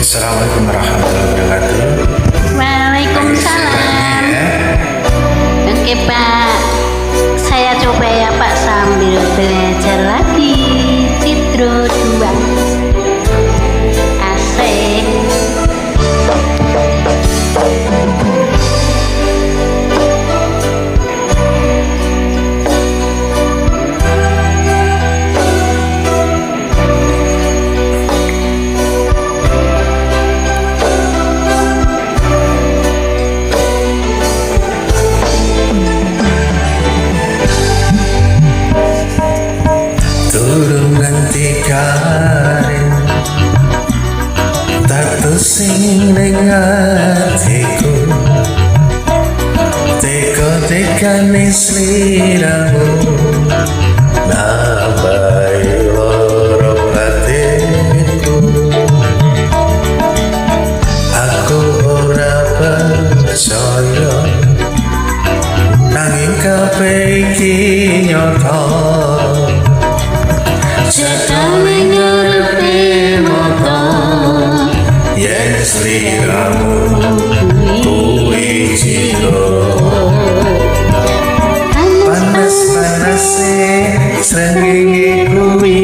Assalamualaikum warahmatullahi wabarakatuh. Waalaikumsalam. Oke Pak, saya coba ya Pak sambil belajar lagi Citro 2. Asik. Turun nganti karen tato sing ning atiku teko-tekane sliramu nambahi loro batinku. Aku ora percaya nanging kabeh iki nyata. Setane ngarepe mata Yen sliramu kuwi ciro panas-panase srengenge kuwi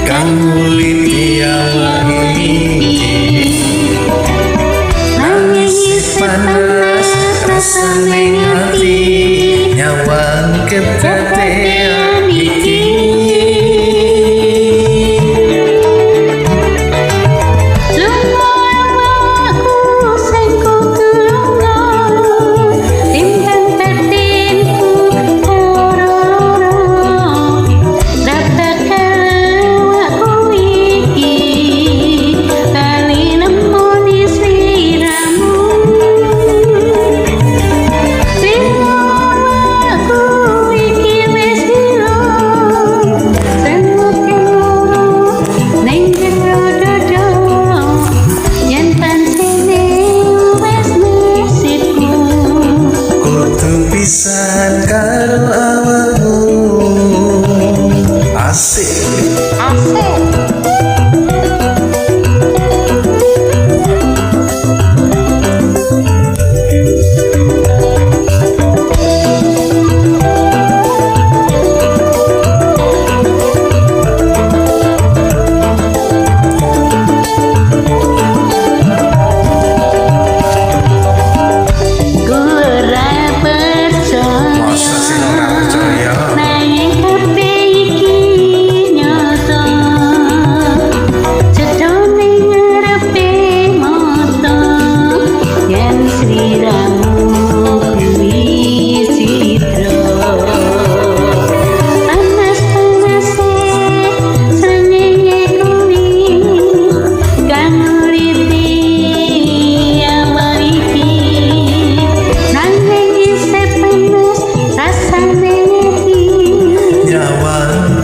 kang muliti awak iki. Nangis panas rasane ati nyawang kedadean iki. Pisan karo awakmu asik.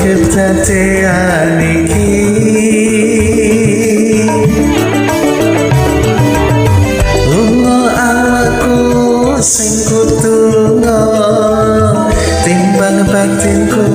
Kedadean iki lunga awakku sing kudu lunga timbang batinku.